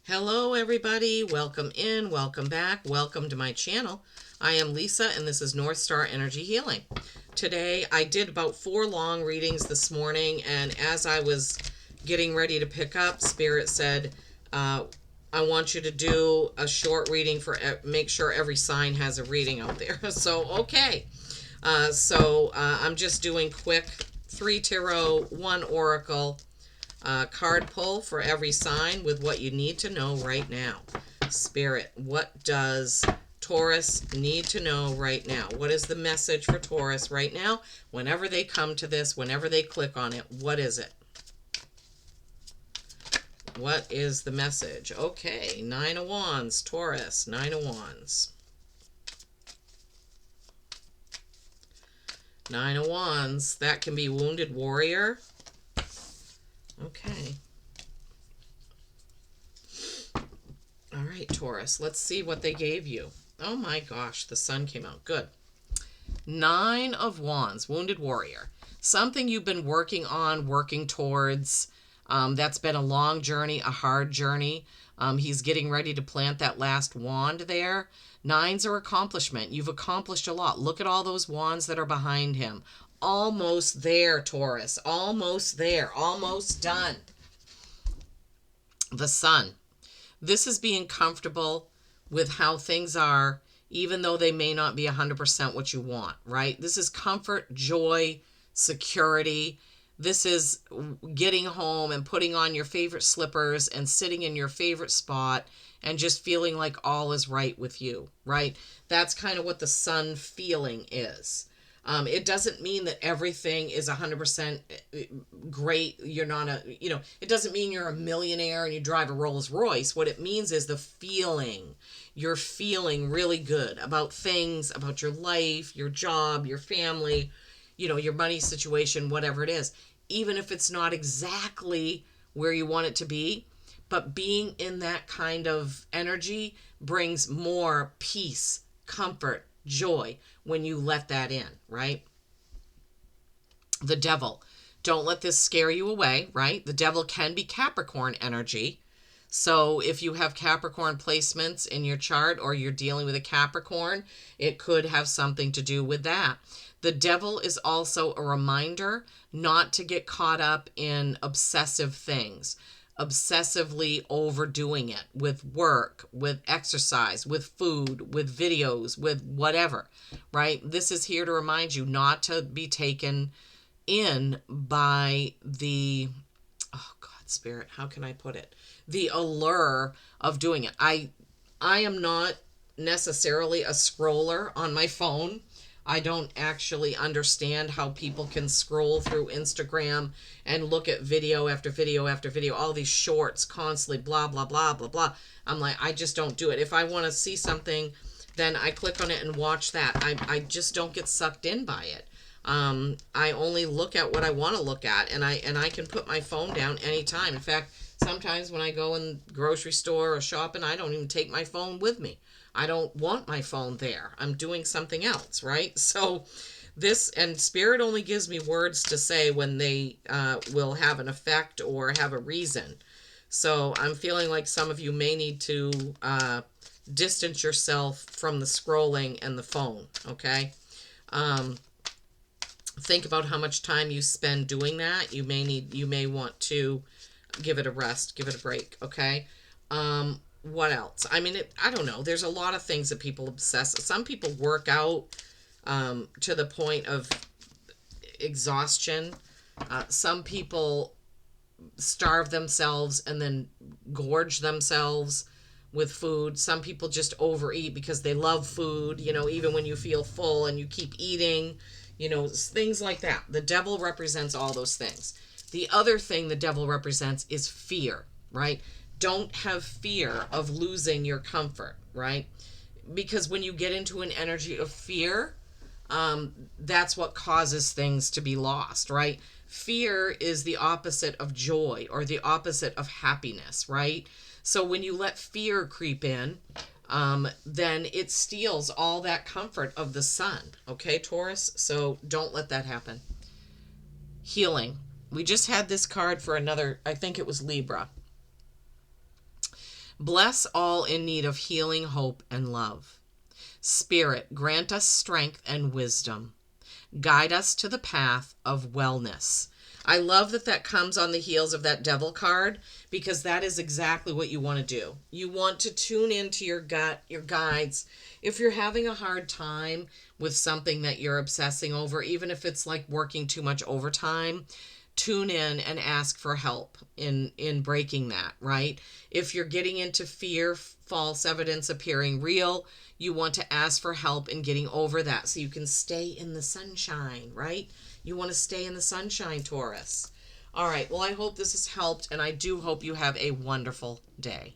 Hello everybody, welcome in, welcome back, welcome to my channel. I am Lisa and this is North Star Energy Healing. Today I did about 4 long readings this morning, and as I was getting ready to pick up, Spirit said, I want you to do a short reading for make sure every sign has a reading out there. So okay, I'm just doing quick 3 tarot, 1 oracle, card pull for every sign with what you need to know right now. Spirit, what does Taurus need to know right now? What is the message for Taurus right now? Whenever they come to this, whenever they click on it, what is it? What is the message? Okay, 9 of Wands, Taurus, 9 of Wands. 9 of Wands, that can be wounded warrior. Okay. All right, Taurus, let's see what they gave you. Oh my gosh, the sun came out. Good. 9 of Wands, wounded warrior. Something you've been working on, working towards. That's been a long journey, a hard journey. He's getting ready to plant that last wand there. 9s are accomplishment. You've accomplished a lot. Look at all those wands that are behind him. Almost there, Taurus. Almost there. Almost done. The sun. This is being comfortable with how things are, even though they may not be 100% what you want, right? This is comfort, joy, security. This is getting home and putting on your favorite slippers and sitting in your favorite spot and just feeling like all is right with you, right? That's kind of what the sun feeling is. It doesn't mean that everything is 100% great. You're not it doesn't mean you're a millionaire and you drive a Rolls Royce. What it means is the feeling. You're feeling really good about things, about your life, your job, your family, your money situation, whatever it is. Even if it's not exactly where you want it to be, but being in that kind of energy brings more peace, comfort, joy when you let that in, right? The devil. Don't let this scare you away, right? The devil can be Capricorn energy. So if you have Capricorn placements in your chart or you're dealing with a Capricorn, it could have something to do with that. The devil is also a reminder not to get caught up in obsessive things, obsessively overdoing it with work, with exercise, with food, with videos, with whatever, right? This is here to remind you not to be taken in by the, oh God, Spirit, how can I put it? The allure of doing it. I am not necessarily a scroller on my phone. I don't actually understand how people can scroll through Instagram and look at video after video after video, all these shorts constantly, blah, blah, blah, blah, blah. I'm like, I just don't do it. If I want to see something, then I click on it and watch that. I just don't get sucked in by it. I only look at what I want to look at, and I can put my phone down anytime. In fact, sometimes when I go in the grocery store or shopping, I don't even take my phone with me. I don't want my phone there. I'm doing something else, right? So this, and Spirit only gives me words to say when they will have an effect or have a reason. So I'm feeling like some of you may need to distance yourself from the scrolling and the phone, okay? Think about how much time you spend doing that. You may want to give it a rest, give it a break, okay? What else? I mean, I don't know. There's a lot of things that people obsess. Some people work out to the point of exhaustion. Some people starve themselves and then gorge themselves with food. Some people just overeat because they love food, even when you feel full and you keep eating, things like that. The devil represents all those things. The other thing the devil represents is fear, right? Don't have fear of losing your comfort, right? Because when you get into an energy of fear, that's what causes things to be lost, right? Fear is the opposite of joy or the opposite of happiness, right? So when you let fear creep in, then it steals all that comfort of the sun, okay, Taurus? So don't let that happen. Healing. We just had this card for another, I think it was Libra. Bless all in need of healing, hope, and love. Spirit, grant us strength and wisdom. Guide us to the path of wellness. I love that that comes on the heels of that devil card, because that is exactly what you want to do. You want to tune into your gut, your guides. If you're having a hard time with something that you're obsessing over, even if it's like working too much overtime, tune in and ask for help in breaking that, right? If you're getting into fear, false evidence appearing real, you want to ask for help in getting over that so you can stay in the sunshine, right? You want to stay in the sunshine, Taurus. All right, well, I hope this has helped, and I do hope you have a wonderful day.